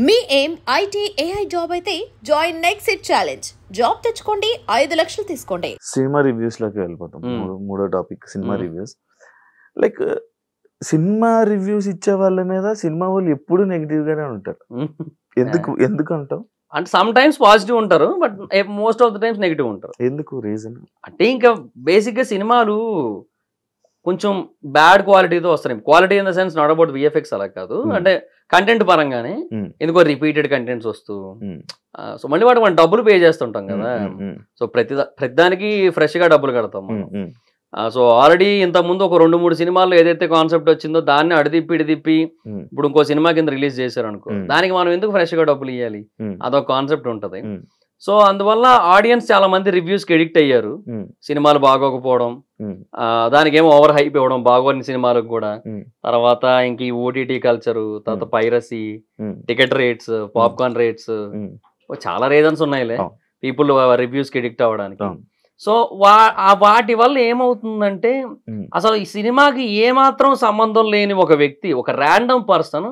మీ ఏం IT AI job అయితే join next it challenge. Job తెచ్చుకోండి, 5 లక్షలు తీసుకోండి. సినిమా రివ్యూస్ లోకి వెళ్ళిపోతాం. మూడో topic cinema reviews. Like cinema reviews ఇచ్చే వాళ్ళ మీద సినిమా వాళ్ళు ఎప్పుడు నెగిటివ్ గానే ఉంటారు. ఎందుకు అంటావు? అంటే సమ్ టైమ్స్ పాజిటివ్ ఉంటారు, but most of the times negative ఉంటారు. ఎందుకు రీజన్? అంటే ఇంకా బేసిక్ గా సినిమాలు కొంచెం బ్యాడ్ క్వాలిటీతో వస్తాయి. Quality in the sense not about VFX అలా కాదు, అంటే కంటెంట్ పరంగానే ఎందుకో రిపీటెడ్ కంటెంట్స్ వస్తూ, సో మళ్ళీ వాటి మనం డబ్బులు పే చేస్తుంటాం కదా. సో ప్రతిదానికి ఫ్రెష్ గా డబ్బులు కడతాం మనం. సో ఆల్రెడీ ఇంత ముందు ఒక 2-3 సినిమాల్లో ఏదైతే కాన్సెప్ట్ వచ్చిందో దాన్ని ఇడిదిప్పి ఇప్పుడు ఇంకో సినిమా కింద రిలీజ్ చేశారు అనుకో, దానికి మనం ఎందుకు ఫ్రెష్ గా డబ్బులు ఇవ్వాలి? అదొక కాన్సెప్ట్ ఉంటది. సో అందువల్ల ఆడియన్స్ చాలా మంది రివ్యూస్ కి ఎడిక్ట్ అయ్యారు. సినిమాలు బాగోకపోవడం, దానికి ఏమో ఓవర్ హైప్ ఇవ్వడం బాగోని సినిమాలకు కూడా. తర్వాత ఇంక ఈ ఓటీటీ కల్చరు, తర్వాత piracy, ticket rates, popcorn rates, చాలా రీజన్స్ ఉన్నాయిలే పీపుల్ రివ్యూస్ కి ఎడిక్ట్ అవ్వడానికి. సో వాటి వల్ల ఏమవుతుందంటే అసలు ఈ సినిమాకి ఏమాత్రం సంబంధం లేని ఒక వ్యక్తి, ఒక ర్యాండమ్ పర్సన్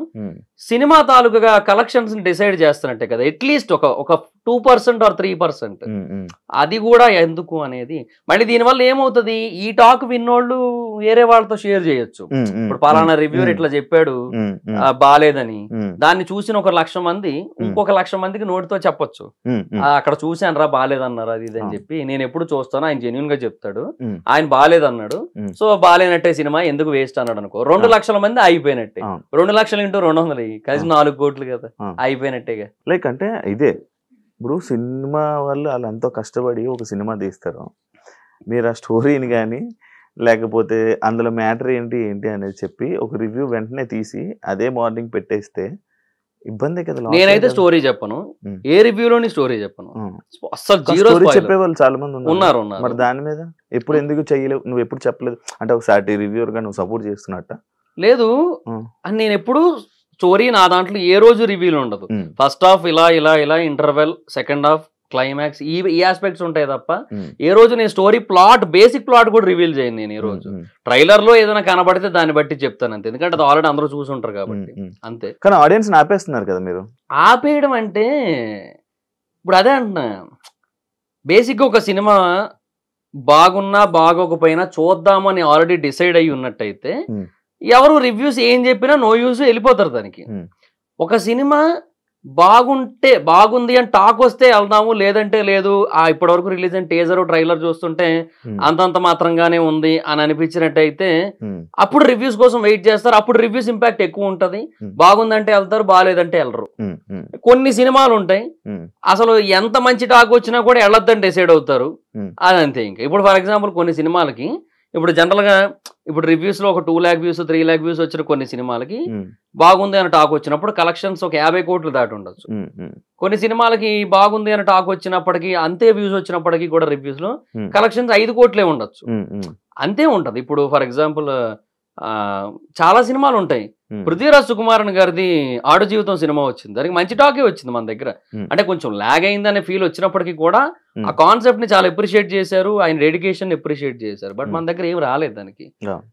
సినిమా తాలూకుగా కలెక్షన్స్ డిసైడ్ చేస్తున్నట్టే కదా. అట్లీస్ట్ ఒక 2% or 3%, అది కూడా ఎందుకు అనేది. మళ్ళీ దీనివల్ల ఏమవుతుంది, ఈ టాక్ విన్నోళ్ళు వేరే వాళ్ళతో షేర్ చేయొచ్చు. ఇప్పుడు పలానా రివ్యూర్ ఇట్లా చెప్పాడు బాలేదని, దాన్ని చూసిన 1,00,000 మంది ఇంకొక 1,00,000 మందికి నోటితో చెప్పొచ్చు, అక్కడ చూశాను రా బాలేదన్నారు అది ఇది అని చెప్పి. నేను ఎప్పుడు చూస్తాను, ఆయన జెన్యూన్ గా చెప్తాడు, ఆయన బాలేదన్నాడు, సో బాలేనట్టే సినిమా ఎందుకు వేస్ట్ అన్నాడు అనుకో, 2,00,000 మంది అయిపోయినట్టే. 2,00,000 × 200 కలిసి 4 కోట్లు కదా, అయిపోయినట్టేగా. లైక్ అంటే ఇదే ఇప్పుడు సినిమా వాళ్ళు వాళ్ళు ఎంతో కష్టపడి ఒక సినిమా తీస్తారు. మీరు ఆ స్టోరీని కానీ లేకపోతే అందులో మ్యాటర్ ఏంటి అనేది చెప్పి ఒక రివ్యూ వెంటనే తీసి అదే మార్నింగ్ పెట్టేస్తే ఇబ్బంది కదా. నేనైతే స్టోరీ చెప్పను, ఏ రివ్యూలోని స్టోరీ చెప్పను అసలు. చెప్పేవాళ్ళు చాలా మంది ఉన్నారు. మరి దాని మీద ఎప్పుడు ఎందుకు చెయ్యలేవు? నువ్వు ఎప్పుడు చెప్పలేదు అంటే ఒకసారి రివ్యూర్ గా నువ్వు సపోర్ట్ చేస్తున్నట్ట? లేదు, నేను ఎప్పుడు స్టోరీ నా దాంట్లో ఏ రోజు రివ్యూలు ఉండదు. ఫస్ట్ హాఫ్ ఇలా ఇంటర్వెల్, సెకండ్ హాఫ్ క్లైమాక్స్, ఈ ఆస్పెక్ట్స్ ఉంటాయి తప్ప ఏ రోజు నేను స్టోరీ ప్లాట్, బేసిక్ ప్లాట్ కూడా రివీల్ చేయను. నేను ఈ రోజు ట్రైలర్ లో ఏదైనా కనబడితే దాన్ని బట్టి చెప్తాను అంతే, ఎందుకంటే అది ఆల్రెడీ అందరూ చూసి ఉంటారు కాబట్టి అంతే. కానీ ఆడియన్స్ ఆపేస్తున్నారు కదా మీరు. ఆపేయడం అంటే ఇప్పుడు అదే అంటున్నా, బేసిక్ గా ఒక సినిమా బాగున్నా బాగోకపోయినా చూద్దామని ఆల్రెడీ డిసైడ్ అయ్యి ఉన్నట్టయితే ఎవరు రివ్యూస్ ఏం చెప్పినా నో యూస్, వెళ్ళిపోతారు దానికి. ఒక సినిమా బాగుంది అని టాక్ వస్తే వెళ్దాము, లేదంటే లేదు, ఇప్పటి వరకు రిలీజ్ అయిన టీజర్ ట్రైలర్ చూస్తుంటే అంతంత మాత్రంగానే ఉంది అని అనిపించినట్టయితే అప్పుడు రివ్యూస్ కోసం వెయిట్ చేస్తారు. అప్పుడు రివ్యూస్ ఇంపాక్ట్ ఎక్కువ ఉంటది. బాగుందంటే వెళ్తారు, బాగాలేదంటే వెళ్ళరు. కొన్ని సినిమాలు ఉంటాయి అసలు ఎంత మంచి టాక్ వచ్చినా కూడా వెళ్ళొద్దని డిసైడ్ అవుతారు, అదంతే. ఇంకా ఇప్పుడు ఫర్ ఎగ్జాంపుల్ కొన్ని సినిమాలకి ఇప్పుడు జనరల్ గా ఇప్పుడు రివ్యూస్ లో ఒక 2 lakh వ్యూస్ 3 lakh వ్యూస్ వచ్చిన కొన్ని సినిమాలకి బాగుంది అని టాక్ వచ్చినప్పుడు కలెక్షన్స్ ఒక 50 కోట్లు దాటి ఉండొచ్చు. కొన్ని సినిమాలకి బాగుంది అని టాక్ వచ్చినప్పటికీ, అంతే వ్యూస్ వచ్చినప్పటికీ కూడా రివ్యూస్ లో కలెక్షన్స్ 5 కోట్లే ఉండొచ్చు, అంతే ఉంటది. ఇప్పుడు ఫర్ ఎగ్జాంపుల్ చాలా సినిమాలు ఉంటాయి. పృథ్వీరాజ్ సుకుమారన్ గారిది ఆడు జీవితం సినిమా వచ్చింది, దానికి మంచి టాకే వచ్చింది మన దగ్గర. అంటే కొంచెం లాగ్ అయిందనే ఫీల్ వచ్చినప్పటికీ కూడా ఆ కాన్సెప్ట్ ని చాలా అప్రిషియేట్ చేశారు, ఆయన డెడికేషన్ అప్రిషియేట్ చేశారు. బట్ మన దగ్గర ఏం రాలేదు, దానికి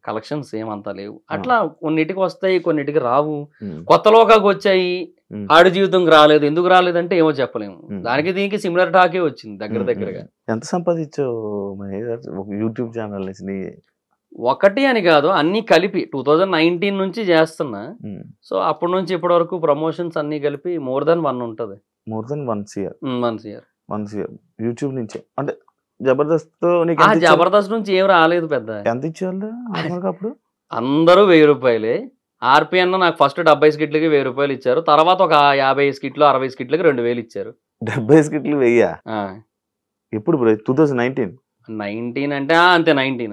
కలెక్షన్స్ ఏమంతా లేవు. అట్లా కొన్నిటికి వస్తాయి, కొన్నిటికి రావు. కొత్త లోకాలకు వచ్చాయి, ఆడు జీవితం రాలేదు. ఎందుకు రాలేదంటే ఏమో చెప్పలేము. దానికి దీనికి సిమిలర్ టాకే వచ్చింది దగ్గరగా. ఎంత సంపాదించావు యూట్యూబ్ ఛానల్ నుంచి? ఒకటి అని కాదు, అన్ని కలిపి 2019 నుంచి చేస్తున్నా. సో అప్పటి నుంచి ఇప్పటి వరకు ప్రమోషన్స్ అన్ని కలిపి మోర్ దెన్ 1 ఉంటది. మోర్ దెన్ 1 year యూట్యూబ్ నుంచి. అంటే జబర్దస్త్ నుంచి ఏం రాలేదు పెద్ద. ఎంత ఇచ్చేవాళ్ళు అప్పుడు? అందరూ 1000 రూపాయలే. ఆర్పి అన్న నాకు ఫస్ట్ 70 స్కిట్లకి 1000 రూపాయలు ఇచ్చారు. తర్వాత ఒక 50 స్కిట్లు 60 స్కిట్లకి 2000 ఇచ్చారు. 70 స్కిట్లు 1000? ఎప్పుడు 2019 అంటే అంతే. 19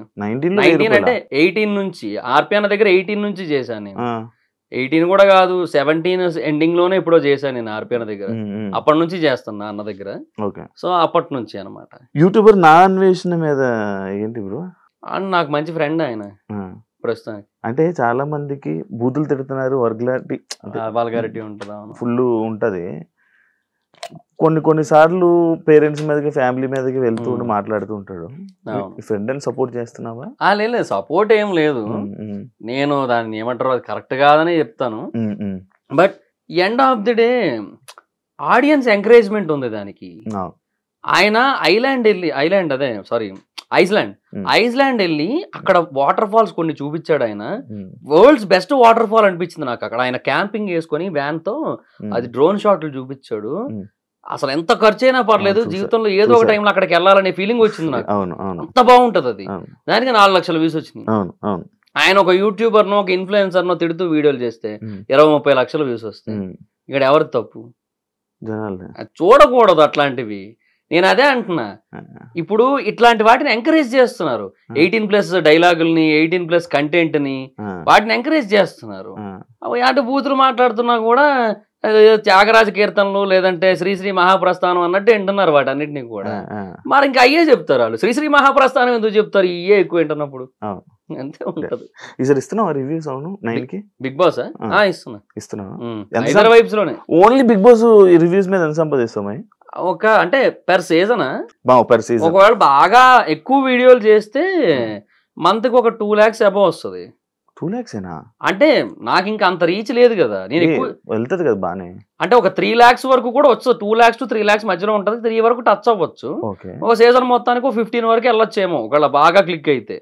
అంటే 18 నుంచి ఆర్పి అన్న దగ్గర 18 నుంచి చేశాను నేను. 18 కూడా కాదు, 17 ఎండింగ్ లోనే ఎప్పుడో చేశాను నేను ఆర్పి అన్న దగ్గర. అప్పటి నుంచి చేస్తున్నా అన్న దగ్గర. సో అప్పటి నుంచి అనమాట. యూట్యూబర్ నా అన్వేషణ మీద ఏంటి బ్రో? నాకు మంచి ఫ్రెండ్ ఆయన ప్రస్తుతానికి. అంటే చాలా మందికి బూతులు తిడుతున్నారు, వల్గారిటీ ఉంటుందా? ఫుల్ ఉంటది. కొన్ని సార్లు పేరెంట్స్ మీదకి, ఫ్యామిలీ మీదకి వెళ్తూ మాట్లాడుతూ ఉంటాడు. ఫ్రెండ్ అని సపోర్ట్ చేస్తున్నావా? లేదు, సపోర్ట్ ఏం లేదు. నేను దాన్ని ఏమంటారు, అది కరెక్ట్ కాదని చెప్తాను. But end of the day audience encouragement ఉంది దానికి. ఆయన ఐస్లాండ్ వెళ్ళి అక్కడ వాటర్ ఫాల్స్ కొన్ని చూపించాడు ఆయన. వరల్డ్స్ బెస్ట్ వాటర్ ఫాల్ అనిపించింది నాకు అక్కడ. ఆయన క్యాంపింగ్ వేసుకొని వ్యాన్ తో అది డ్రోన్ షాట్లు చూపించాడు. అసలు ఎంత ఖర్చు అయినా పర్లేదు, జీవితంలో ఏదో ఒక టైంలో అక్కడికి వెళ్ళాలనే ఫీలింగ్ వచ్చింది నాకు. అంత బాగుంటది అది. దానికి 4 లక్షల వ్యూస్ వచ్చినాయి. ఆయన ఒక యూట్యూబర్ నో ఒక ఇన్ఫ్లుయెన్సర్ నో తిడుతూ వీడియోలు చేస్తే 20-30 లక్షల వ్యూస్ వస్తాయి. ఇక్కడ ఎవరి తప్పు? చూడకూడదు అట్లాంటివి. నేను అదే అంటున్నా. ఇప్పుడు ఇట్లాంటి వాటిని ఎంకరేజ్ చేస్తున్నారు. 18+ డైలాగుల్ని, 18+ కంటెంట్ ని, వాటిని ఎంకరేజ్ చేస్తున్నారు. అటు బూతులు మాట్లాడుతున్నా కూడా త్యాగరాజ కీర్తనలు లేదంటే శ్రీశ్రీ మహాప్రస్థానం అన్నట్టు వింటున్నారు వాటన్నిటిని కూడా. మరి ఇంకా అయ్యే చెప్తారు వాళ్ళు. శ్రీశ్రీ మహాప్రస్థానం ఎందుకు చెప్తారు? ఇయ్యే ఎక్కువ వింటున్నప్పుడు అంతే ఉంటది. రివ్యూస్ బిగ్ బాస్ ఇస్తున్నా హైదరాబాద్ వైబ్స్ లోనే. ఓన్లీ బిగ్ బాస్ రివ్యూస్ మీద ఎంత సంపాదిస్తామా? ఒక అంటే పెర్ సీజన్ ఒకవేళ బాగా ఎక్కువ వీడియోలు చేస్తే మంత్ కి ఒక 2 lakhs అబౌవ్ వస్తుంది. 2 lakhs అంటే నాకు ఇంకా అంత రీచ్ లేదు కదా. నేను ఎక్కువ వెళ్తుంది కదా బానే. అంటే ఒక 3 lakhs వరకు కూడా వచ్చు. 2 lakhs to 3 lakhs మధ్యలో ఉంటది. 3 వరకు టచ్ అవ్వచ్చు. ఒక సీజన్ మొత్తానికి 15 వరకు వెళ్ళొచ్చేమో ఒకవేళ బాగా క్లిక్ అయితే.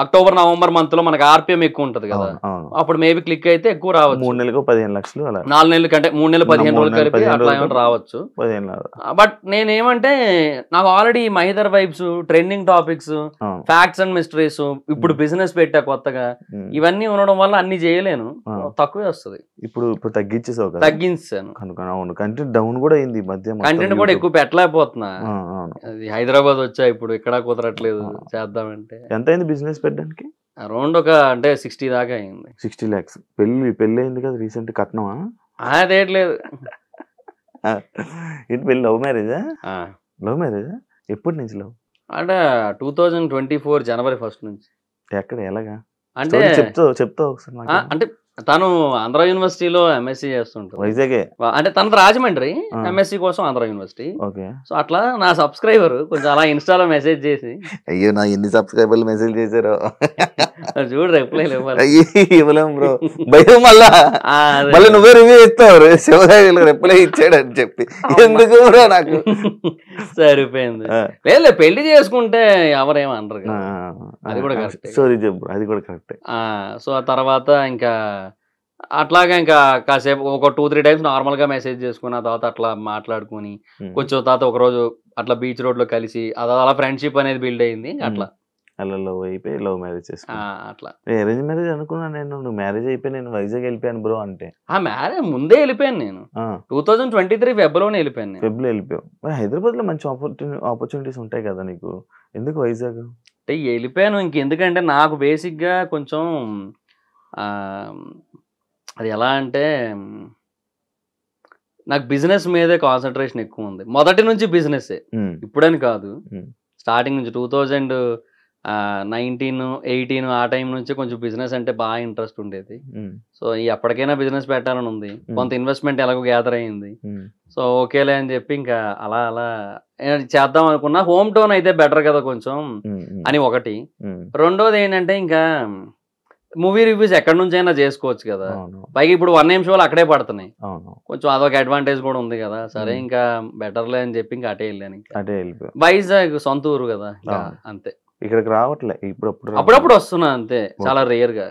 అక్టోబర్ నవంబర్ మంత్ లో మనకి ఆర్పిఎం ఎక్కువ ఉంటది కదా, అప్పుడు మేబీ క్లిక్ అయితే ఎక్కువ రావచ్చు. 3 నెలలకు 15 లక్షలు, 4 నెలల కంటే 3 నెలలు 15 రోజులు కలిపి అట్లా ఏమైనా రావచ్చు. బట్ నేనేమంటే నాకు ఆల్రెడీ మైదర్ vibes, trending topics, facts and mysteries, ఇప్పుడు బిజినెస్ పెట్టా కొత్తగా, ఇవన్నీ ఉండడం వల్ల అన్ని చేయలేను, తక్కువే వస్తుంది. ఇప్పుడు తగ్గించాను. కంటెంట్ డౌన్ కూడా అయింది ఈ మధ్య. కంటెంట్ కూడా ఎక్కువ పెట్టలేకపోతున్నా. హైదరాబాద్ వచ్చా ఇప్పుడు ఇక్కడ కుదరట్లేదు చేద్దామంటే. ఎంత అయింది బిజినెస్ పెట్టడానికి? అరౌండ్ ఒక అంటే 60 దాకా అయింది. 60 lakhs. పెళ్లి అయింది కదా రీసెంట్, కట్నమా? అదేట్లేదు. ఏంటి పెళ్లి? లవ్ మ్యారేజా? లవ్ మ్యారేజా? ఎప్పటి నుంచి లవ్? అంటే 2024 జనవరి 1st నుంచి. ఎక్కడ, ఎలాగా అంటే చెప్తావు ఒకసారి. అంటే తను ఆంధ్ర యూనివర్సిటీలో ఎంఎస్సీ చేస్తుంటారు. వైజాగే అంటే తన రాజమండ్రి, ఎంఎస్సీ కోసం ఆంధ్ర యూనివర్సిటీ. సో అట్లా నా సబ్స్క్రైబర్ కొంచెం అలా ఇన్స్టాలో మెసేజ్ చేసి, అయ్యో నా ఎన్ని సబ్స్క్రైబర్లు మెసేజ్ చేశారో చూడు, రిప్లై ఇవ్వలేం బ్రో, భయం. మళ్ళీ నువ్వే రివ్యూ ఇస్తావు శివరాజు రిప్లై ఇచ్చాడు అని చెప్పి. ఎందుకు బ్రో? నాకు సరిపోయింది. లేదు, పెళ్లి చేసుకుంటే ఎవరేమనరు కదా, అది కూడా కరెక్ట్. సారీ చెప్పు, అది కూడా కరెక్ట్. సో ఆ తర్వాత ఇంకా అట్లాగా ఇంకా కాసేపు ఒక 2-3 times నార్మల్ గా మెసేజ్ చేసుకుని, ఆ తర్వాత అట్లా మాట్లాడుకుని కొంచెం తర్వాత ఒక రోజు అట్లా బీచ్ రోడ్ లో కలిసి అలా ఫ్రెండ్షిప్ అనేది బిల్డ్ అయింది. అట్లా లవ్ అయిపోయి లవ్ మ్యారేజ్ చేసుకున్నా. అట్లా అరేంజ్ మ్యారేజ్ అనుకున్నా నేను. నువ్వు మ్యారేజ్ అయిపోయి నేను వైజాగ్ వెళ్ళిపోయాను బ్రో అంటే. మ్యారేజ్ ముందే వెళ్ళిపోయాను నేను. 2023 ఫెబ్లోనే వెళ్ళిపోయాను నేను. ఫెబ్లో వెళ్ళిపోయావు. హైదరాబాద్ లో మంచి ఆపర్చునిటీస్ ఉంటాయి కదా నీకు, ఎందుకు వైజాగ్? అంటే వెళ్ళిపోయాను ఇంకెందుకంటే నాకు బేసిక్ గా కొంచెం అది ఎలా అంటే నాకు బిజినెస్ మీదే కాన్సన్ట్రేషన్ ఎక్కువ ఉంది. మొదటి నుంచి బిజినెస్, ఇప్పుడని కాదు, స్టార్టింగ్ నుంచి 2019, 18 ఆ టైం నుంచి కొంచెం బిజినెస్ అంటే బాగా ఇంట్రెస్ట్ ఉండేది. సో ఎప్పటికైనా బిజినెస్ పెట్టాలని ఉంది. కొంత ఇన్వెస్ట్మెంట్ ఎలాగో గ్యాదర్ అయ్యింది. సో ఓకేలే అని చెప్పి ఇంకా అలా చేద్దాం అనుకున్నా. హోమ్ టౌన్ అయితే బెటర్ కదా కొంచెం అని ఒకటి. రెండోది ఏంటంటే ఇంకా మూవీ రివ్యూస్ ఎక్కడి నుంచి అయినా చేసుకోవచ్చు కదా. పైగా ఇప్పుడు 1 AM షోలు అక్కడే పడుతున్నాయి, కొంచెం అదొక అడ్వాంటేజ్ కూడా ఉంది కదా. సరే ఇంకా బెటర్లే అని చెప్పి ఇంకా అటే వెళ్ళాను. ఇంకా వైజాగ్ సొంత ఊరు కదా, అంతే. ఇక్కడికి రావట్లే, ఇప్పుడు అప్పుడప్పుడు వస్తున్నా అంతే, చాలా రేర్ గా.